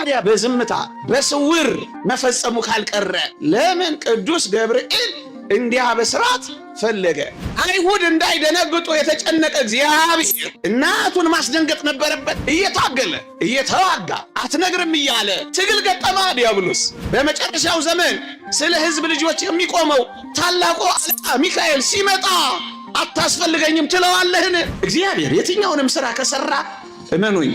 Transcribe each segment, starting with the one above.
ታዲያ በዝምታ በስውር መፈጸሙ ካልቀረ ለምን ቅዱስ ገብርኤል እንዲያ በስርዓት ፈለገ? አይሁድ እንዳይደነግጡ የተጨነቀ እግዚአብሔር እናቱን ማስደንገጥ ነበረበት። እየታገለ እየተዋጋ አትነግርም እያለ ትግል ገጠማ ዲያብሎስ። በመጨረሻው ዘመን ስለ ሕዝብ ልጆች የሚቆመው ታላቁ አለቃ ሚካኤል ሲመጣ አታስፈልገኝም ትለዋለህን? እግዚአብሔር የትኛውንም ሥራ ከሠራ እመኑኝ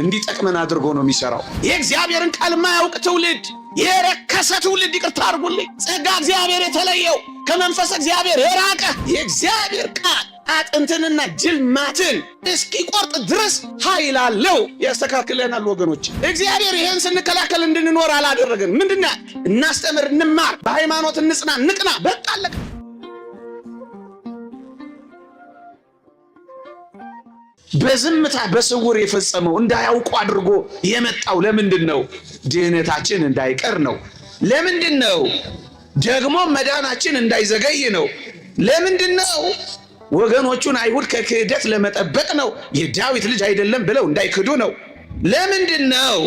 እንዲጠቅመን አድርጎ ነው የሚሰራው። የእግዚአብሔርን ቃል የማያውቅ ትውልድ፣ የረከሰ ትውልድ፣ ይቅርታ አድርጉልኝ፣ ጸጋ እግዚአብሔር የተለየው ከመንፈስ እግዚአብሔር የራቀ የእግዚአብሔር ቃል አጥንትንና ጅልማትን እስኪቆርጥ ድረስ ኃይል አለው፣ ያስተካክለናል። ወገኖች እግዚአብሔር ይሄን ስንከላከል እንድንኖር አላደረገን። ምንድነው? እናስተምር፣ እንማር፣ በሃይማኖት እንጽና፣ ንቅና። በቃ አለቀ። በዝምታ በስውር የፈጸመው እንዳያውቁ አድርጎ የመጣው ለምንድን ነው? ድህነታችን እንዳይቀር ነው። ለምንድን ነው? ደግሞ መዳናችን እንዳይዘገይ ነው። ለምንድን ነው? ወገኖቹን አይሁድ ከክህደት ለመጠበቅ ነው። የዳዊት ልጅ አይደለም ብለው እንዳይክዱ ነው። ለምንድን ነው?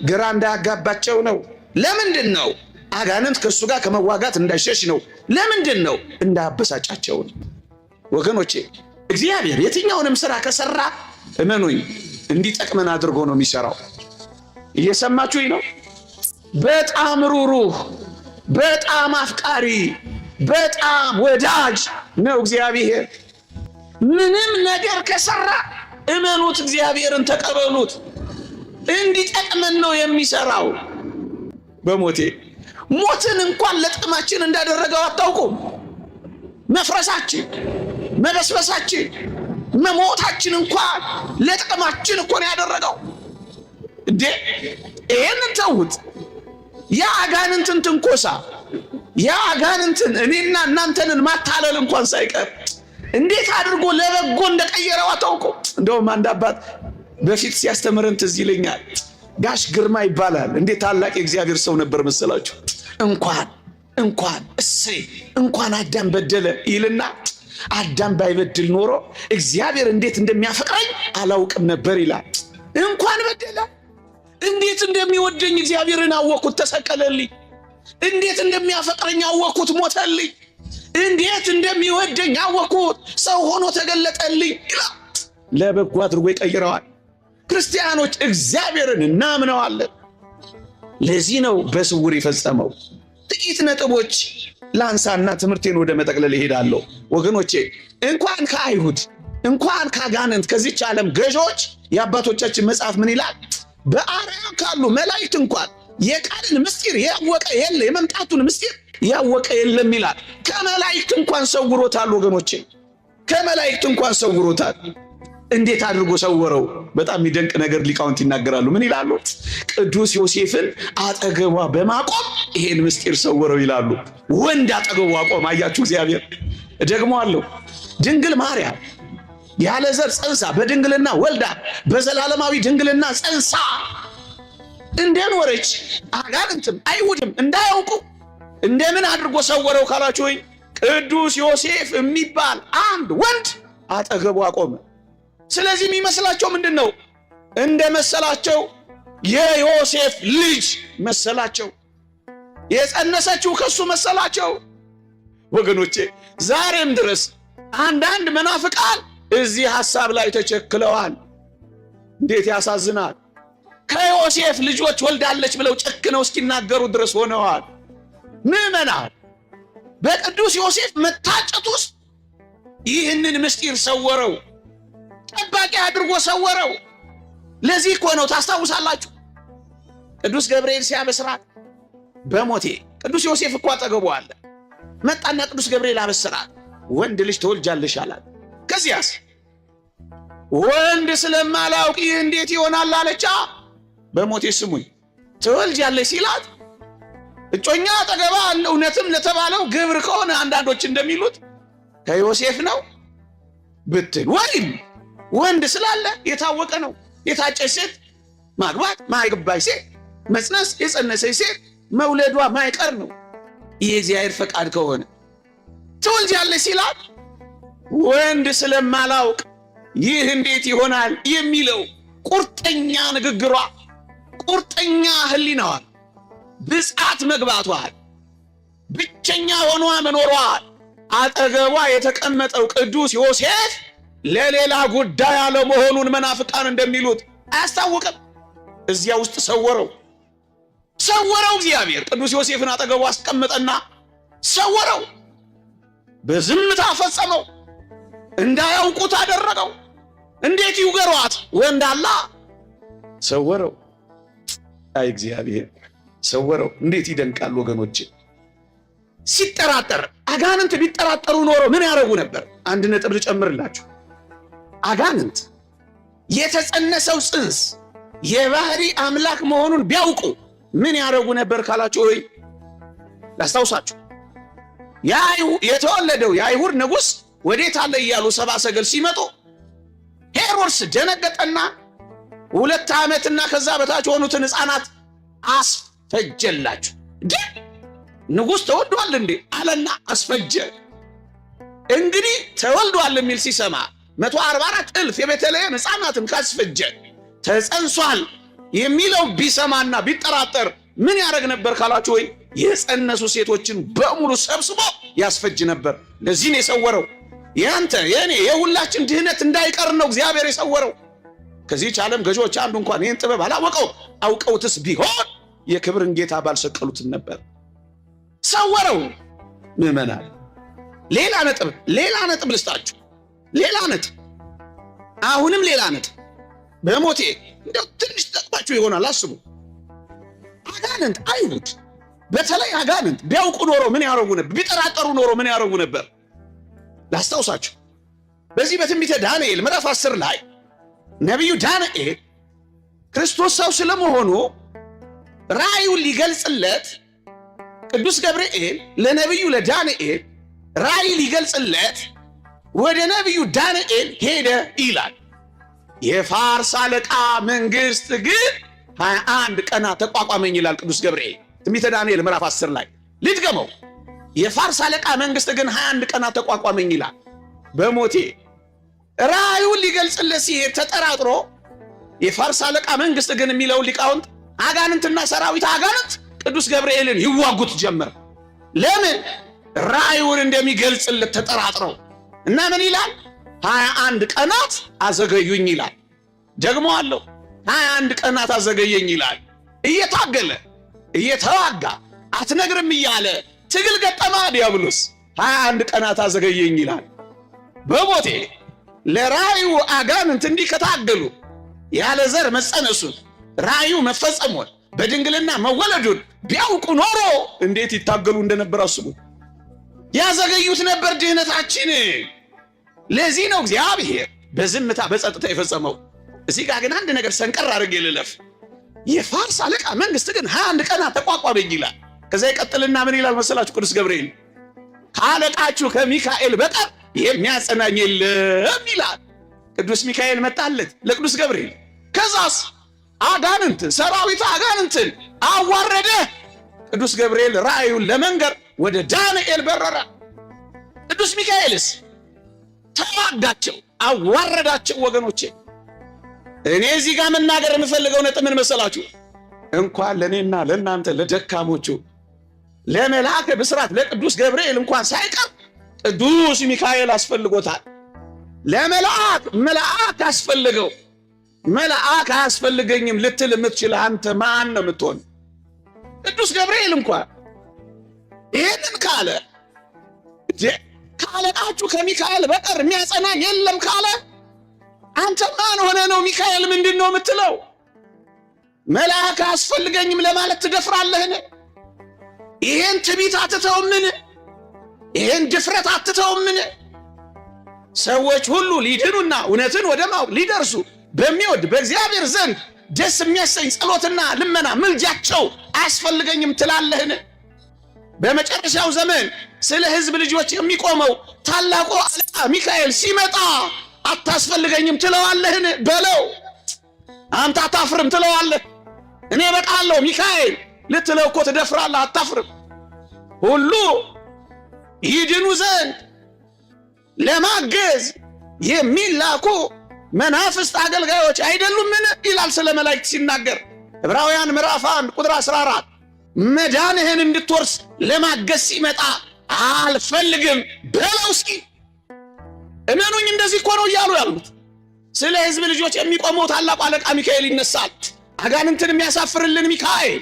ግራ እንዳያጋባቸው ነው። ለምንድን ነው? አጋንንት ከእሱ ጋር ከመዋጋት እንዳይሸሽ ነው። ለምንድን ነው? እንዳያበሳጫቸው ነው። ወገኖቼ እግዚአብሔር የትኛውንም ሥራ ከሠራ እመኑኝ እንዲጠቅመን አድርጎ ነው የሚሰራው። እየሰማችሁኝ ነው? በጣም ሩሩህ፣ በጣም አፍቃሪ፣ በጣም ወዳጅ ነው እግዚአብሔር። ምንም ነገር ከሠራ እመኑት፣ እግዚአብሔርን ተቀበሉት። እንዲጠቅመን ነው የሚሰራው። በሞቴ ሞትን እንኳን ለጥቅማችን እንዳደረገው አታውቁም? መፍረሳችን፣ መበስበሳችን፣ መሞታችን እንኳን ለጥቅማችን እኮ ነው ያደረገው። እንዴ ይሄንን ተውት። የአጋንንትን ትንኮሳ፣ የአጋንንትን እኔና እናንተንን ማታለል እንኳን ሳይቀር እንዴት አድርጎ ለበጎ እንደቀየረው አታውቁም? እንደውም አንድ አባት በፊት ሲያስተምረን ትዝ ይለኛል። ጋሽ ግርማ ይባላል። እንዴት ታላቅ የእግዚአብሔር ሰው ነበር መሰላችሁ። እንኳን እሰይ እንኳን አዳም በደለ ይልና አዳም ባይበድል ኖሮ እግዚአብሔር እንዴት እንደሚያፈቅረኝ አላውቅም ነበር ይላል። እንኳን በደለ እንዴት እንደሚወደኝ እግዚአብሔርን አወቅኩት፣ ተሰቀለልኝ። እንዴት እንደሚያፈቅረኝ አወቅኩት፣ ሞተልኝ። እንዴት እንደሚወደኝ አወቅኩት፣ ሰው ሆኖ ተገለጠልኝ ይላል። ለበጎ አድርጎ ይቀይረዋል። ክርስቲያኖች እግዚአብሔርን እናምነዋለን። ለዚህ ነው በስውር የፈጸመው። ጥቂት ነጥቦች ላንሳና ትምህርቴን ወደ መጠቅለል እሄዳለሁ። ወገኖቼ እንኳን ከአይሁድ እንኳን ከአጋንንት ከዚች ዓለም ገዦች የአባቶቻችን መጽሐፍ ምን ይላል? በአርያም ካሉ መላእክት እንኳን የቃልን ምስጢር ያወቀ የለ፣ የመምጣቱን ምስጢር ያወቀ የለም ይላል። ከመላእክት እንኳን ሰውሮታል። ወገኖቼ ከመላእክት እንኳን ሰውሮታል። እንዴት አድርጎ ሰወረው? በጣም የሚደንቅ ነገር ሊቃውንት ይናገራሉ። ምን ይላሉ? ቅዱስ ዮሴፍን አጠገቧ በማቆም ይሄን ምስጢር ሰወረው ይላሉ። ወንድ አጠገቧ አቆም። አያችሁ እግዚአብሔር። ደግሞ አለው ድንግል ማርያም ያለ ዘር ጸንሳ በድንግልና ወልዳ በዘላለማዊ ድንግልና ጸንሳ እንደኖረች አጋንንትም አይሁድም እንዳያውቁ እንደምን አድርጎ ሰወረው ካላችሁኝ፣ ቅዱስ ዮሴፍ የሚባል አንድ ወንድ አጠገቧ አቆመ። ስለዚህ የሚመስላቸው ምንድን ነው? እንደ መሰላቸው የዮሴፍ ልጅ መሰላቸው። የጸነሰችው ከሱ መሰላቸው። ወገኖቼ ዛሬም ድረስ አንዳንድ መናፍቃን እዚህ ሐሳብ ላይ ተቸክለዋል። እንዴት ያሳዝናል! ከዮሴፍ ልጆች ወልዳለች ብለው ጨክነው እስኪናገሩ ድረስ ሆነዋል። ምዕመናን በቅዱስ ዮሴፍ መታጨት ውስጥ ይህንን ምስጢር ሰወረው። ጠባቂ አድርጎ ሰወረው። ለዚህ እኮ ነው ታስታውሳላችሁ፣ ቅዱስ ገብርኤል ሲያበስራት በሞቴ ቅዱስ ዮሴፍ እኮ አጠገቡ አለ። መጣና ቅዱስ ገብርኤል አበስራት፣ ወንድ ልጅ ትወልጃለሽ አላት። ከዚያስ ወንድ ስለማላውቅ ይህ እንዴት ይሆናል አለቻ። በሞቴ ስሙኝ ትወልጃለሽ ሲላት እጮኛ አጠገባ አለ። እውነትም ለተባለው ግብር ከሆነ አንዳንዶች እንደሚሉት ከዮሴፍ ነው ብትል ወይም ወንድ ስላለ የታወቀ ነው። የታጨች ሴት ማግባት ማይገባች ሴት መጽነስ፣ የጸነሰች ሴት መውለዷ ማይቀር ነው። ይህ እግዚአብሔር ፈቃድ ከሆነ ትወልጃለሽ ሲላት ወንድ ስለማላውቅ ይህ እንዴት ይሆናል የሚለው ቁርጠኛ ንግግሯ፣ በቁርጠኛ ህሊናዋል ብጻት መግባቷል ብቸኛ ሆኗ መኖሯል አጠገቧ የተቀመጠው ቅዱስ ዮሴፍ ለሌላ ጉዳይ አለመሆኑን መናፍቃን እንደሚሉት አያስታውቅም። እዚያ ውስጥ ሰወረው እግዚአብሔር ቅዱስ ዮሴፍን አጠገቡ አስቀመጠና ሰወረው፣ በዝምታ ፈጸመው፣ እንዳያውቁት አደረገው። እንዴት ይውገሯት ወንዳላ ሰወረው። አይ እግዚአብሔር ሰወረው። እንዴት ይደንቃል ወገኖች። ሲጠራጠር አጋንንት ቢጠራጠሩ ኖሮ ምን ያደርጉ ነበር? አንድ ነጥብ ልጨምርላችሁ። አጋንንት የተጸነሰው ጽንስ የባህሪ አምላክ መሆኑን ቢያውቁ ምን ያደርጉ ነበር ካላችሁ ወይ ላስታውሳችሁ። የተወለደው የአይሁድ ንጉሥ ወዴት አለ እያሉ ሰብአ ሰገል ሲመጡ ሄሮድስ ደነገጠና 2 ዓመትና ከዛ በታች የሆኑትን ሕፃናት አስፈጀላችሁ። ንጉሥ ተወልዷል እንዴ አለና አስፈጀ። እንግዲህ ተወልዷል የሚል ሲሰማ 144,000 የቤተልሔም ሕፃናትን ካስፈጀ ተጸንሷል የሚለው ቢሰማና ቢጠራጠር ምን ያደርግ ነበር ካላችሁ ወይ የጸነሱ ሴቶችን በሙሉ ሰብስቦ ያስፈጅ ነበር። ለዚህ ነው የሰወረው። ያንተ የኔ የሁላችን ድህነት እንዳይቀር ነው እግዚአብሔር የሰወረው። ከዚህች ዓለም ገዢዎች አንዱ እንኳን ይህን ጥበብ አላወቀው። አውቀውትስ ቢሆን የክብርን ጌታ ባልሰቀሉትን ነበር። ሰወረው። ምዕመናን ሌላ ነጥብ ልስጣችሁ። ሌላ ነጥብ አሁንም ሌላ ነጥብ በሞቴ እንደው ትንሽ ተጠቅማችሁ ይሆናል አስቡ። አጋንንት አይሁድ በተለይ አጋንንት ቢያውቁ ኖሮ ምን ያደርጉ ነበር? ቢጠራጠሩ ኖሮ ምን ያደርጉ ነበር? ላስታውሳችሁ። በዚህ በትንቢተ ዳንኤል ምዕራፍ 10 ላይ ነቢዩ ዳንኤል ክርስቶስ ሰው ስለመሆኑ ራእዩን ሊገልጽለት ቅዱስ ገብርኤል ለነቢዩ ለዳንኤል ራእይ ሊገልጽለት ወደ ነቢዩ ዳንኤል ሄደ ይላል። የፋርስ አለቃ መንግስት ግን 21 ቀናት ተቋቋመኝ ይላል ቅዱስ ገብርኤል ትንቢተ ዳንኤል ምዕራፍ 10 ላይ ልድገመው። የፋርስ አለቃ መንግስት ግን 21 ቀናት ተቋቋመኝ ይላል። በሞቴ ራእዩን ሊገልጽለት ሲሄድ ተጠራጥሮ የፋርስ አለቃ መንግስት ግን የሚለው ሊቃውንት አጋንንትና ሰራዊት አጋንንት ቅዱስ ገብርኤልን ይዋጉት ጀመር። ለምን? ራእዩን እንደሚገልጽለት ተጠራጥረው እና ምን ይላል? 21 ቀናት አዘገዩኝ ይላል። ደግሞ አለው 21 ቀናት አዘገየኝ ይላል። እየታገለ እየተዋጋ አትነግርም እያለ ትግል ገጠማ ዲያብሎስ 21 ቀናት አዘገየኝ ይላል። በሞቴ ለራእዩ አጋንንት እንዲህ ከታገሉ ያለ ዘር መጸነሱን ራእዩ መፈጸሙን በድንግልና መወለዱን ቢያውቁ ኖሮ እንዴት ይታገሉ እንደነበር አስቡ። ያዘገዩት ነበር ድህነታችን። ለዚህ ነው እግዚአብሔር በዝምታ በጸጥታ የፈጸመው። እዚህ ጋር ግን አንድ ነገር ሰንቀር አድርጌ ልለፍ። የፋርስ አለቃ መንግስት ግን 21 ቀናት ተቋቋመኝ ይላል። ከዛ ይቀጥልና ምን ይላል መሰላችሁ? ቅዱስ ገብርኤል ከአለቃችሁ ከሚካኤል በቀር የሚያጸናኝ የለም ይላል። ቅዱስ ሚካኤል መጣለት ለቅዱስ ገብርኤል። ከዛስ አጋንንት ሰራዊት አጋንንትን አዋረደ። ቅዱስ ገብርኤል ራእዩን ለመንገር ወደ ዳንኤል በረረ። ቅዱስ ሚካኤልስ ተዋጋቸው፣ አዋረዳቸው። ወገኖቼ እኔ እዚህ ጋር መናገር የምፈልገው ነጥብ ምን መሰላችሁ? እንኳን ለእኔና ለእናንተ ለደካሞቹ ለመልአከ ብስራት ለቅዱስ ገብርኤል እንኳን ሳይቀር ቅዱስ ሚካኤል አስፈልጎታል። መልአክ አስፈልገው። መልአክ አያስፈልገኝም ልትል የምትችል አንተ ማን ነው የምትሆን? ቅዱስ ገብርኤል እንኳን ይህንን ካለ ከአለቃችሁ ከሚካኤል በቀር የሚያጸናኝ የለም ካለ አንተ ማን ሆነ ነው ሚካኤል ምንድን ነው የምትለው? መልአክ አያስፈልገኝም ለማለት ትደፍራለህን? ይሄን ትዕቢት አትተውምን? ይሄን ድፍረት አትተውምን? ሰዎች ሁሉ ሊድኑና እውነትን ወደ ማወቅ ሊደርሱ በሚወድ በእግዚአብሔር ዘንድ ደስ የሚያሰኝ ጸሎትና ልመና ምልጃቸው አያስፈልገኝም ትላለህን? በመጨረሻው ዘመን ስለ ሕዝብ ልጆች የሚቆመው ታላቁ አለቃ ሚካኤል ሲመጣ አታስፈልገኝም ትለዋለህን? በለው። አንተ አታፍርም ትለዋለህ? እኔ በቃለሁ ሚካኤል ልትለው እኮ ትደፍራለህ። አታፍርም? ሁሉ ይድኑ ዘንድ ለማገዝ የሚላኩ መናፍስት አገልጋዮች አይደሉምን ይላል ስለ መላእክት ሲናገር። ዕብራውያን ምዕራፍ 1 ቁጥር 14 መዳንህን እንድትወርስ ለማገዝ ሲመጣ አልፈልግም በለው እስኪ። እመኑኝ እንደዚህ እኮ ነው እያሉ ያሉት። ስለ ሕዝብ ልጆች የሚቆመው ታላቁ አለቃ ሚካኤል ይነሳል። አጋንንትን የሚያሳፍርልን ሚካኤል፣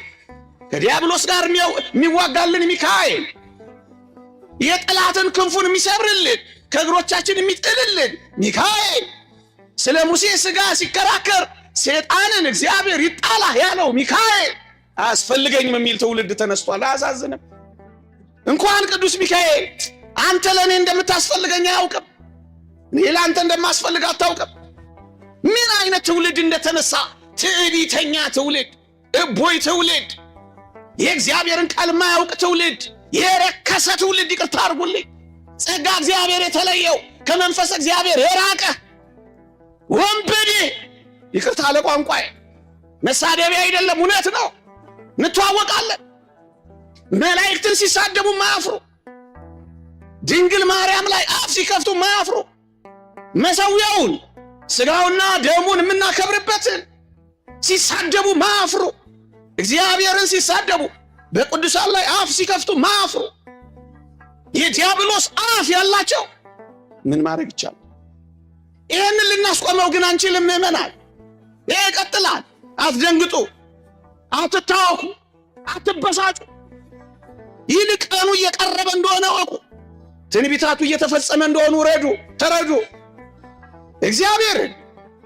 ከዲያብሎስ ጋር የሚዋጋልን ሚካኤል፣ የጠላትን ክንፉን የሚሰብርልን ከእግሮቻችን የሚጥልልን ሚካኤል፣ ስለ ሙሴ ሥጋ ሲከራከር ሰይጣንን እግዚአብሔር ይጣላ ያለው ሚካኤል አያስፈልገኝም የሚል ትውልድ ተነስቷል። አያሳዝንም? እንኳን ቅዱስ ሚካኤል አንተ ለእኔ እንደምታስፈልገኝ አያውቅም፣ እኔ ለአንተ እንደማስፈልግ አታውቅም። ምን አይነት ትውልድ እንደተነሳ! ትዕቢተኛ ትውልድ፣ እቦይ ትውልድ፣ የእግዚአብሔርን ቃል ማያውቅ ትውልድ፣ የረከሰ ትውልድ። ይቅርታ አድርጉልኝ፣ ጸጋ እግዚአብሔር የተለየው ከመንፈስ እግዚአብሔር የራቀ ወንበዴ። ይቅርታ ለቋንቋዬ፣ መሳደቢያ አይደለም፣ እውነት ነው። እንተዋወቃለን። መላእክትን ሲሳደቡ ማያፍሩ፣ ድንግል ማርያም ላይ አፍ ሲከፍቱ ማያፍሩ፣ መሠዊያውን ሥጋውና ደሙን የምናከብርበትን ሲሳደቡ ማያፍሩ፣ እግዚአብሔርን ሲሳደቡ በቅዱሳን ላይ አፍ ሲከፍቱ ማያፍሩ፣ የዲያብሎስ አፍ ያላቸው ምን ማድረግ ይቻላል? ይህንን ልናስቆመው ግን አንችልም። ምእመናን፣ ይሄ ይቀጥላል። አትደንግጡ፣ አትታወኩ፣ አትበሳጩ። ይልቅ ቀኑ እየቀረበ እንደሆነ ወቁ። ትንቢታቱ እየተፈጸመ እንደሆኑ ተረዱ። እግዚአብሔርን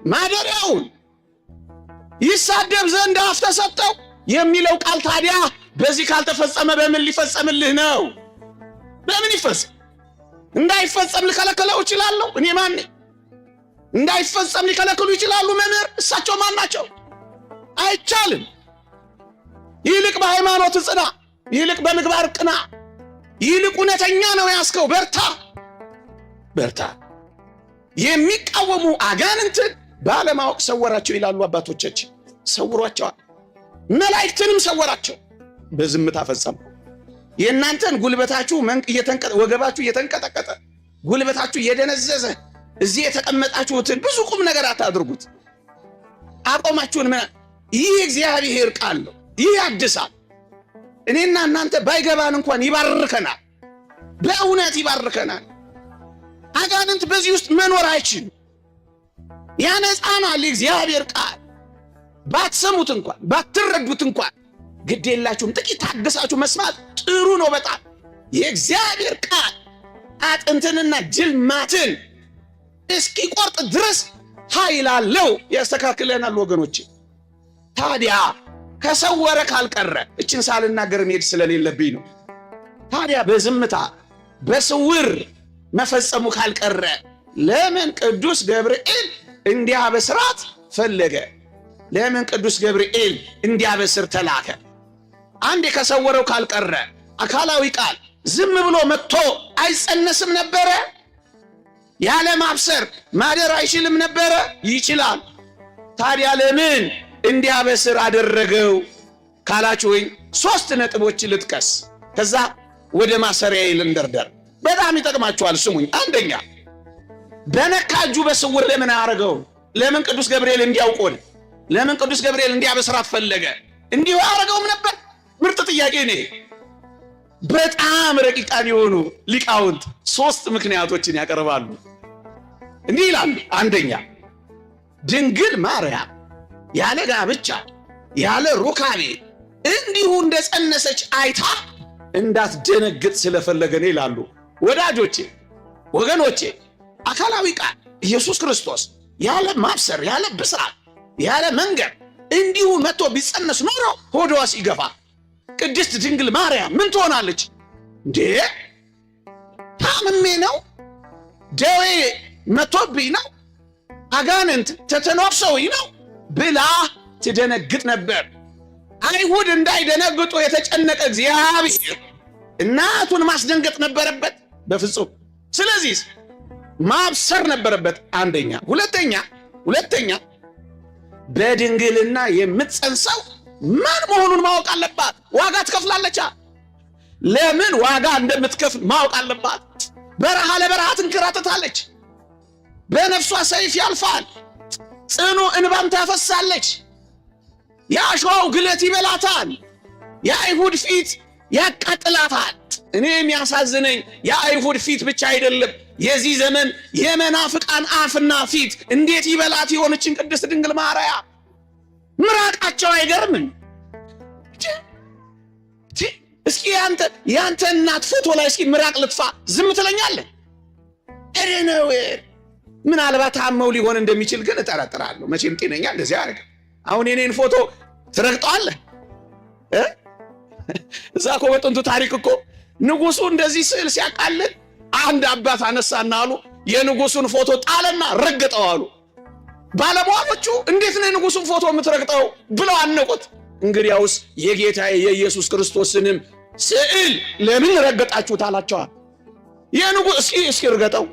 ማደሪያውን ይሳደብ ዘንድ አፍ ተሰጠው የሚለው ቃል ታዲያ በዚህ ካልተፈጸመ በምን ሊፈጸምልህ ነው? በምን ይፈጸም? እንዳይፈጸም ልከለከለው እችላለሁ? እኔ ማን ነኝ? እንዳይፈጸም ሊከለክሉ ይችላሉ መምህር? እሳቸው ማን ናቸው? አይቻልም። ይልቅ በሃይማኖት ጽና፣ ይልቅ በምግባር ቅና፣ ይልቅ እውነተኛ ነው ያስከው በርታ። የሚቃወሙ አጋንንትን ባለማወቅ ሰወራቸው ይላሉ አባቶቻችን። ሰውሯቸዋል። መላእክትንም ሰወራቸው፣ በዝምታ ፈጸሙ። የእናንተን ጉልበታችሁ ወገባችሁ እየተንቀጠቀጠ ጉልበታችሁ እየደነዘዘ እዚህ የተቀመጣችሁትን ብዙ ቁም ነገር አታድርጉት። አቆማችሁን። ይህ እግዚአብሔር ቃል ነው። ይህ ያድሳል። እኔና እናንተ ባይገባን እንኳን ይባርከናል፣ በእውነት ይባርከናል። አጋንንት በዚህ ውስጥ መኖር አይችልም። ያነጻናል። የእግዚአብሔር ቃል ባትሰሙት እንኳን ባትረዱት እንኳን ግድ የላችሁም። ጥቂት ታገሳችሁ መስማት ጥሩ ነው በጣም። የእግዚአብሔር ቃል አጥንትንና ጅልማትን እስኪቆርጥ ድረስ ኃይል አለው፣ ያስተካክለናል ወገኖቼ። ታዲያ ከሰወረ ካልቀረ እችን ሳልናገር መሄድ ስለሌለብኝ ነው። ታዲያ በዝምታ በስውር መፈጸሙ ካልቀረ ለምን ቅዱስ ገብርኤል እንዲያበስራት ፈለገ? ለምን ቅዱስ ገብርኤል እንዲያበስር ተላከ? አንዴ ከሰወረው ካልቀረ አካላዊ ቃል ዝም ብሎ መጥቶ አይጸነስም ነበረ? ያለ ማብሰር ማደር አይችልም ነበረ? ይችላል። ታዲያ ለምን እንዲያበስር አደረገው ካላችሁኝ 3 ነጥቦች ልጥቀስ፣ ከዛ ወደ ማሰሪያዬ ልንደርደር። በጣም ይጠቅማችኋል። ስሙኝ። አንደኛ፣ በነካ እጁ በስውር ለምን አያደርገው? ለምን ቅዱስ ገብርኤል እንዲያውቆን? ለምን ቅዱስ ገብርኤል እንዲያበስራት ፈለገ? እንዲሁ አያደርገውም ነበር? ምርጥ ጥያቄ ነው። በጣም ረቂቃን የሆኑ ሊቃውንት 3 ምክንያቶችን ያቀርባሉ። እንዲህ ይላሉ። አንደኛ፣ ድንግል ማርያም ያለ ጋብቻ ያለ ሩካቤ እንዲሁ እንደጸነሰች አይታ እንዳትደነግጥ ስለፈለገ ነው ይላሉ። ወዳጆቼ፣ ወገኖቼ፣ አካላዊ ቃል ኢየሱስ ክርስቶስ ያለ ማብሰር ያለ ብስራት ያለ መንገር እንዲሁ መጥቶ ቢጸነስ ኖሮ ሆዷ ሲገፋ ቅድስት ድንግል ማርያም ምን ትሆናለች? እንዴ ታምሜ ነው? ደዌ መጥቶብኝ ነው? አጋንንት ተተነፍሰውኝ ነው ብላ ትደነግጥ ነበር። አይሁድ እንዳይደነግጡ የተጨነቀ እግዚአብሔር እናቱን ማስደንገጥ ነበረበት? በፍጹም። ስለዚህ ማብሰር ነበረበት። አንደኛ። ሁለተኛ በድንግልና የምትጸንሰው ማን መሆኑን ማወቅ አለባት። ዋጋ ትከፍላለች። ለምን ዋጋ እንደምትከፍል ማወቅ አለባት። በረሃ ለበረሃ ትንከራተታለች። በነፍሷ ሰይፍ ያልፋል። ጽኑ እንባም ታፈሳለች። የአሸዋው ግለት ይበላታል። የአይሁድ ፊት ያቃጥላታል። እኔ የሚያሳዝነኝ የአይሁድ ፊት ብቻ አይደለም፣ የዚህ ዘመን የመናፍቃን አፍና ፊት እንዴት ይበላት የሆነችን ቅድስት ድንግል ማርያም። ምራቃቸው አይገርምም? እስኪ ያንተ እናት ፎቶ ላይ እስኪ ምራቅ ልትፋ ዝም ትለኛለህ? እረ ነው። ምናልባት አመው ሊሆን እንደሚችል ግን እጠረጥራለሁ። መቼም ጤነኛ እንደዚህ አደረገ። አሁን የኔን ፎቶ ትረግጠዋለህ? እዛ እኮ በጥንቱ ታሪክ እኮ ንጉሱ እንደዚህ ስዕል ሲያቃልል አንድ አባት አነሳና አሉ የንጉሱን ፎቶ ጣለና ረገጠው አሉ። ባለሟሎቹ እንዴት ነው የንጉሱን ፎቶ የምትረግጠው ብለው አነቁት። እንግዲያውስ የጌታዬ የኢየሱስ ክርስቶስንም ስዕል ለምን ረገጣችሁት አላቸዋል። የንጉስ እስኪ ርገጠው፣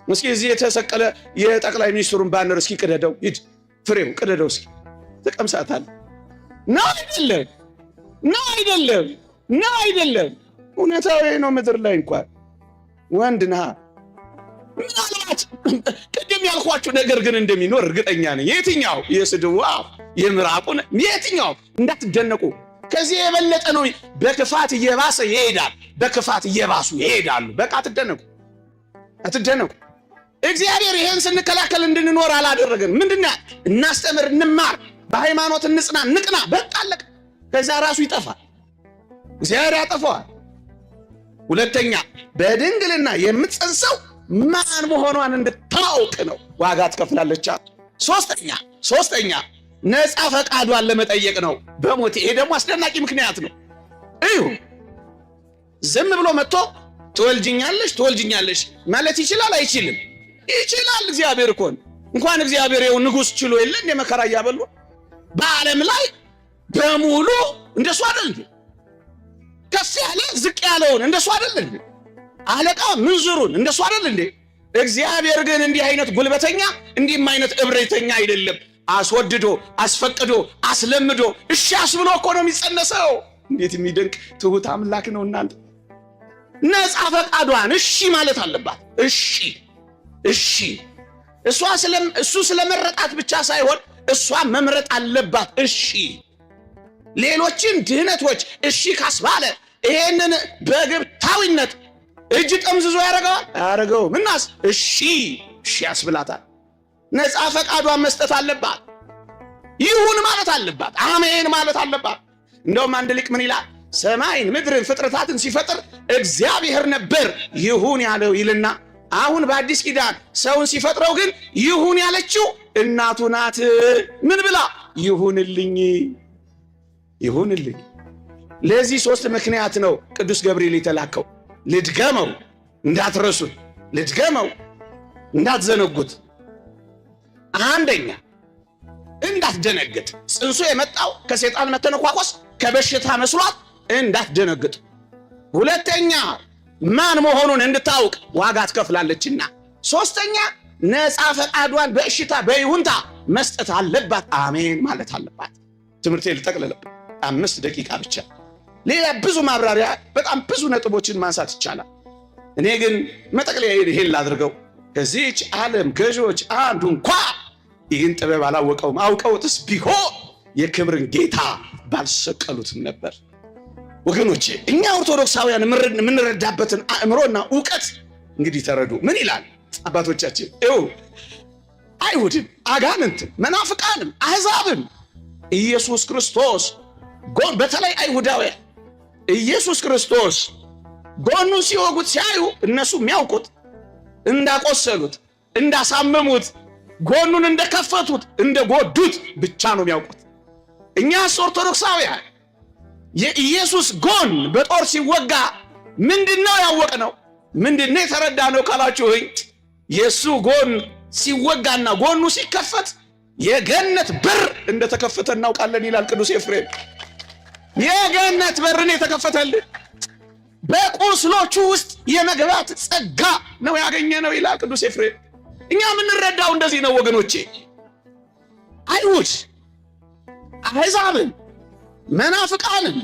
እስኪ እዚህ የተሰቀለ የጠቅላይ ሚኒስትሩን ባነር እስኪ ቅደደው፣ ሂድ ፍሬው ቅደደው፣ እስኪ ተቀምሳታል። ነው አይደለም? ነው አይደለም? ነው አይደለም? እውነታው ነው። ምድር ላይ እንኳን ወንድ ነህ። ምናልባት ቅድም ያልኳችሁ ነገር ግን እንደሚኖር እርግጠኛ ነኝ። የትኛው የስድቡ የምራቁን የትኛው እንዳትደነቁ። ከዚህ የበለጠ ነው። በክፋት እየባሰ ይሄዳል። በክፋት እየባሱ ይሄዳሉ። በቃ አትደነቁ፣ አትደነቁ። እግዚአብሔር ይሄን ስንከላከል እንድንኖር አላደረገን። ምንድነው? እናስተምር፣ እንማር፣ በሃይማኖት እንጽና፣ ንቅና። በቃ አለቀ። ከዛ ራሱ ይጠፋል፣ እግዚአብሔር ያጠፋዋል። ሁለተኛ በድንግልና የምትጸንሰው ማን መሆኗን እንድታውቅ ነው። ዋጋ ትከፍላለች። ሶስተኛ ነፃ ፈቃዷን ለመጠየቅ ነው በሞት። ይሄ ደግሞ አስደናቂ ምክንያት ነው። እዩ ዝም ብሎ መጥቶ ትወልጅኛለሽ ማለት ይችላል አይችልም? ይችላል። እግዚአብሔር እኮ እንኳን እግዚአብሔር ይኸው ንጉሥ ችሎ የለ እንደ መከራ እያበሉ በዓለም ላይ በሙሉ እንደሱ አይደል እንዴ? ከፍ ያለ ዝቅ ያለውን እንደሱ አይደል እንዴ? አለቃ ምንዝሩን እንደሱ አይደል እንዴ? እግዚአብሔር ግን እንዲህ አይነት ጉልበተኛ እንዲህም አይነት እብሪተኛ አይደለም። አስወድዶ አስፈቅዶ አስለምዶ እሺ አስብሎ እኮ ነው የሚጸነሰው። እንዴት የሚደንቅ ትሁት አምላክ ነው እናንተ። ነፃ ፈቃዷን እሺ ማለት አለባት። እሺ እሱ ስለመረጣት ብቻ ሳይሆን እሷ መምረጥ አለባት። እሺ ሌሎችን ድህነቶች እሺ ካስባለ ይሄንን በግብታዊነት እጅ ጠምዝዞ ያደርገዋል? አያደርገውም። እናስ እሺ ያስብላታል። ነፃ ፈቃዷን መስጠት አለባት። ይሁን ማለት አለባት። አሜን ማለት አለባት። እንደውም አንድ ሊቅ ምን ይላል? ሰማይን ምድርን ፍጥረታትን ሲፈጥር እግዚአብሔር ነበር ይሁን ያለው ይልና አሁን በአዲስ ኪዳን ሰውን ሲፈጥረው ግን ይሁን ያለችው እናቱ ናት። ምን ብላ? ይሁንልኝ። ለዚህ ሶስት ምክንያት ነው ቅዱስ ገብርኤል የተላከው። ልድገመው እንዳትረሱት፣ ልድገመው እንዳትዘነጉት። አንደኛ እንዳትደነግጥ። ጽንሱ የመጣው ከሰይጣን መተነኳኮስ ከበሽታ መስሏት እንዳትደነግጥ። ሁለተኛ ማን መሆኑን እንድታውቅ ዋጋ ትከፍላለችና። ሶስተኛ ነፃ ፈቃዷን በእሽታ በይሁንታ መስጠት አለባት። አሜን ማለት አለባት። ትምህርቴ ልጠቅልለው 5 ደቂቃ ብቻ። ሌላ ብዙ ማብራሪያ በጣም ብዙ ነጥቦችን ማንሳት ይቻላል። እኔ ግን መጠቅለያ ይሄን ላድርገው። ከዚህች ዓለም ገዢዎች አንዱ እንኳ ይህን ጥበብ አላወቀውም። አውቀውትስ ቢሆን የክብርን ጌታ ባልሰቀሉትም ነበር። ወገኖቼ እኛ ኦርቶዶክሳውያን የምንረዳበትን አእምሮና ዕውቀት እንግዲህ ተረዱ። ምን ይላል አባቶቻችን? አይሁድም፣ አጋንንትም፣ መናፍቃንም፣ አሕዛብም ኢየሱስ ክርስቶስ በተለይ አይሁዳውያን ኢየሱስ ክርስቶስ ጎኑን ሲወጉት ሲያዩ እነሱ የሚያውቁት እንዳቆሰሉት፣ እንዳሳመሙት፣ ጎኑን እንደከፈቱት፣ እንደጎዱት ብቻ ነው የሚያውቁት። እኛስ ኦርቶዶክሳውያን የኢየሱስ ጎን በጦር ሲወጋ ምንድነው ያወቅነው? ምንድነው የተረዳነው ካላችሁኝ፣ የሱ ጎን ሲወጋና ጎኑ ሲከፈት የገነት በር እንደተከፈተ እናውቃለን ይላል ቅዱስ ኤፍሬም። የገነት በርን የተከፈተልን በቁስሎቹ ውስጥ የመግባት ጸጋ ነው ያገኘነው ይላል ቅዱስ ኤፍሬም። እኛ የምንረዳው እንደዚህ ነው ወገኖቼ። አይሁድ፣ አሕዛብን፣ መናፍቃንን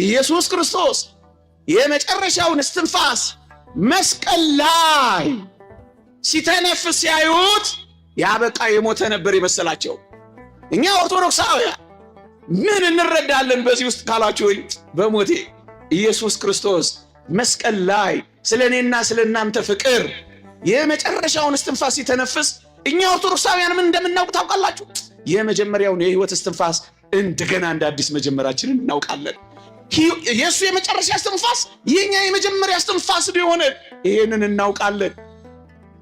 ኢየሱስ ክርስቶስ የመጨረሻውን እስትንፋስ መስቀል ላይ ሲተነፍስ ሲያዩት ያበቃ የሞተ ነበር የመሰላቸው። እኛ ኦርቶዶክሳውያን ምን እንረዳለን በዚህ ውስጥ ካላችሁኝ፣ በሞቴ ኢየሱስ ክርስቶስ መስቀል ላይ ስለኔና ስለናንተ ፍቅር የመጨረሻውን እስትንፋስ ሲተነፍስ እኛ ኦርቶዶክሳውያን ምን እንደምናውቅ ታውቃላችሁ? የመጀመሪያውን የህይወት እስትንፋስ እንደገና እንደ አዲስ መጀመራችንን እናውቃለን። የሱ የመጨረሻ እስትንፋስ የኛ የመጀመሪያ እስትንፋስ እንደሆነ ይሄንን እናውቃለን።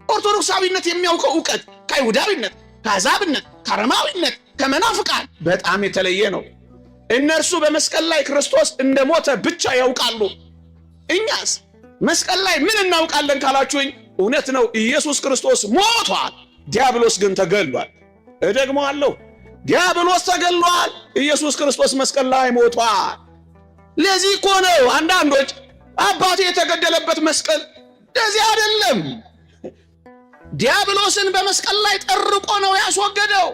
ኦርቶዶክሳዊነት የሚያውቀው ዕውቀት ከይሁዳዊነት፣ ከአሕዛብነት፣ ከአረማዊነት፣ ከመናፍቃን በጣም የተለየ ነው። እነርሱ በመስቀል ላይ ክርስቶስ እንደሞተ ብቻ ያውቃሉ። እኛስ መስቀል ላይ ምን እናውቃለን ካላችሁኝ፣ እውነት ነው ኢየሱስ ክርስቶስ ሞቷል፣ ዲያብሎስ ግን ተገሏል። እደግመዋለሁ፣ ዲያብሎስ ተገሏል፣ ኢየሱስ ክርስቶስ መስቀል ላይ ሞቷል። ለዚህ እኮ ነው አንዳንዶች አባቴ የተገደለበት መስቀል እንደዚህ አይደለም፣ ዲያብሎስን በመስቀል ላይ ጠርቆ ነው ያስወገደው።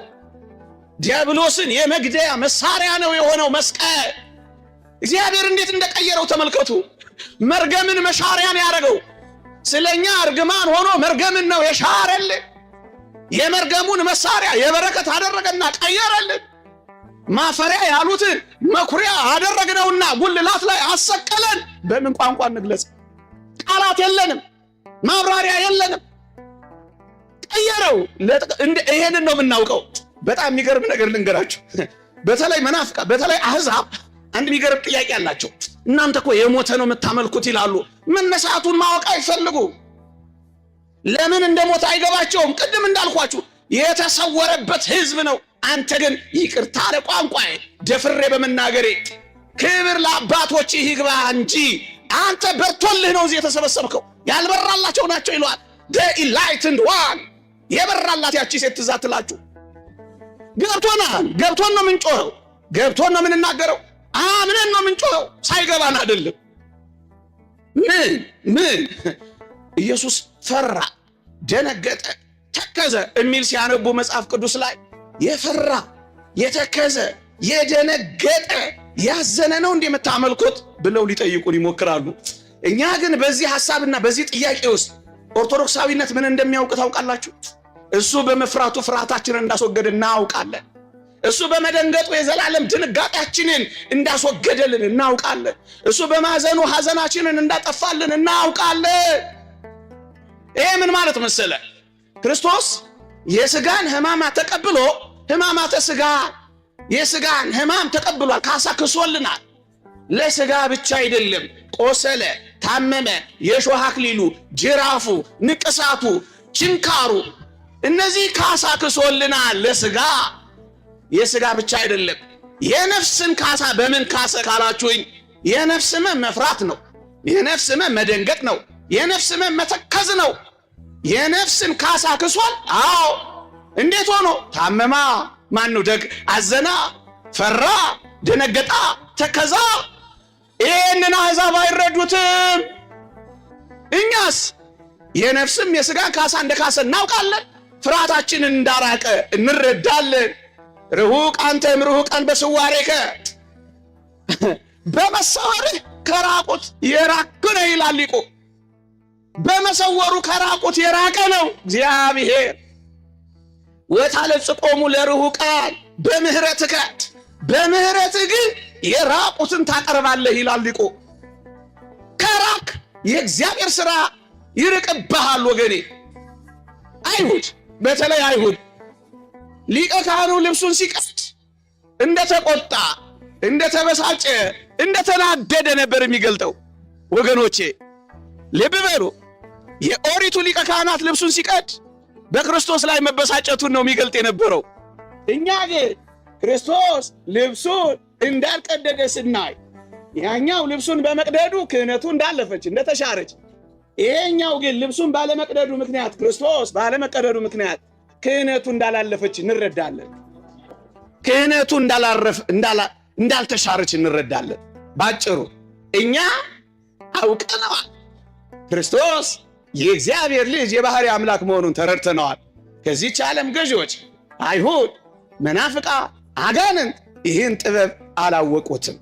ዲያብሎስን የመግደያ መሳሪያ ነው የሆነው መስቀል። እግዚአብሔር እንዴት እንደቀየረው ተመልከቱ። መርገምን መሻሪያን ያደረገው ስለኛ እርግማን ሆኖ መርገምን ነው የሻረልን። የመርገሙን መሳሪያ የበረከት አደረገና ቀየረልን። ማፈሪያ ያሉትን መኩሪያ አደረግነውና ጉልላት ላይ አሰቀለን። በምን ቋንቋ እንግለጽ? ቃላት የለንም፣ ማብራሪያ የለንም። ቀየረው። ይሄንን ነው የምናውቀው። በጣም የሚገርም ነገር ልንገራችሁ። በተለይ መናፍቃ፣ በተለይ አሕዛብ አንድ የሚገርም ጥያቄ አላቸው። እናንተ እኮ የሞተ ነው የምታመልኩት ይላሉ። መነሳቱን ማወቅ አይፈልጉ። ለምን እንደሞተ አይገባቸውም። ቅድም እንዳልኳችሁ የተሰወረበት ሕዝብ ነው። አንተ ግን ይቅርታ ለቋንቋዬ ደፍሬ በመናገሬ ክብር ለአባቶች ይግባ እንጂ አንተ በርቶልህ ነው እዚህ የተሰበሰብከው። ያልበራላቸው ናቸው ይለዋል። the enlightened one የበራላት ያቺ ሴት ትዝ አትላችሁ? ገብቶናል። ገብቶን ነው የምንጮኸው፣ ገብቶን ነው የምንናገረው፣ አምነን ነው የምንጮኸው። ሳይገባን አይደለም። ምን ኢየሱስ ፈራ፣ ደነገጠ፣ ተከዘ የሚል ሲያነቡ መጽሐፍ ቅዱስ ላይ የፈራ የተከዘ የደነገጠ ያዘነ ነው እንዴ የምታመልኩት ብለው ሊጠይቁን ይሞክራሉ። እኛ ግን በዚህ ሐሳብና በዚህ ጥያቄ ውስጥ ኦርቶዶክሳዊነት ምን እንደሚያውቅ ታውቃላችሁ? እሱ በመፍራቱ ፍርሃታችንን እንዳስወገደ እናውቃለን። እሱ በመደንገጡ የዘላለም ድንጋጤያችንን እንዳስወገደልን እናውቃለን። እሱ በማዘኑ ሐዘናችንን እንዳጠፋልን እናውቃለን። ይሄ ምን ማለት መሰለ? ክርስቶስ የሥጋን ሕማማት ተቀብሎ ሕማማተ ሥጋ የሥጋን ሕማም ተቀብሏል። ካሳ ክሶልናል። ለሥጋ ብቻ አይደለም፣ ቆሰለ፣ ታመመ፣ የሾህ አክሊሉ፣ ጅራፉ፣ ንቅሳቱ፣ ችንካሩ እነዚህ ካሳ ክሶልናል። ለሥጋ የሥጋ ብቻ አይደለም፣ የነፍስን ካሳ በምን ካሰ ካላችሁኝ፣ የነፍስ ሕመም መፍራት ነው። የነፍስ ሕመም መደንገጥ ነው። የነፍስ ሕመም መተከዝ ነው። የነፍስን ካሳ ክሷል። አዎ። እንዴት ሆኖ? ታመማ፣ ማን ነው ደግ፣ አዘና፣ ፈራ፣ ደነገጣ፣ ተከዛ። ይህንን አሕዛብ አይረዱትም። እኛስ የነፍስም የሥጋ ካሳ እንደ ካሰ እናውቃለን። ፍርሃታችንን እንዳራቀ እንረዳለን። ርሁቅ አንተም ርሁቃን በስዋሬከ በመሰወርህ ከራቁት የራቅ ነው ይላል ሊቁ። በመሰወሩ ከራቁት የራቀ ነው እግዚአብሔር። ወታለጽቆሙ ለርሁቃን በምህረትከ በምህረትህ ግን የራቁትን ታቀርባለህ ይላል ሊቁ። ከራቅ የእግዚአብሔር ሥራ ይርቅብሃል ወገኔ። አይሁድ፣ በተለይ አይሁድ ሊቀ ካህኑ ልብሱን ሲቀድ እንደተቆጣ፣ እንደተበሳጨ፣ እንደተናደደ ነበር የሚገልጠው። ወገኖቼ ልብ በሉ። የኦሪቱ ሊቀ ካህናት ልብሱን ሲቀድ በክርስቶስ ላይ መበሳጨቱን ነው የሚገልጥ የነበረው። እኛ ግን ክርስቶስ ልብሱን እንዳልቀደደ ስናይ፣ ያኛው ልብሱን በመቅደዱ ክህነቱ እንዳለፈች እንደተሻረች፣ ይሄኛው ግን ልብሱን ባለመቅደዱ ምክንያት ክርስቶስ ባለመቀደዱ ምክንያት ክህነቱ እንዳላለፈች እንረዳለን። ክህነቱ እንዳልተሻረች እንረዳለን። ባጭሩ እኛ አውቀነዋል። ክርስቶስ የእግዚአብሔር ልጅ የባህሪ አምላክ መሆኑን ተረድተነዋል። ከዚህች ዓለም ገዢዎች አይሁድ፣ መናፍቃ፣ አጋንንት ይህን ጥበብ አላወቁትም።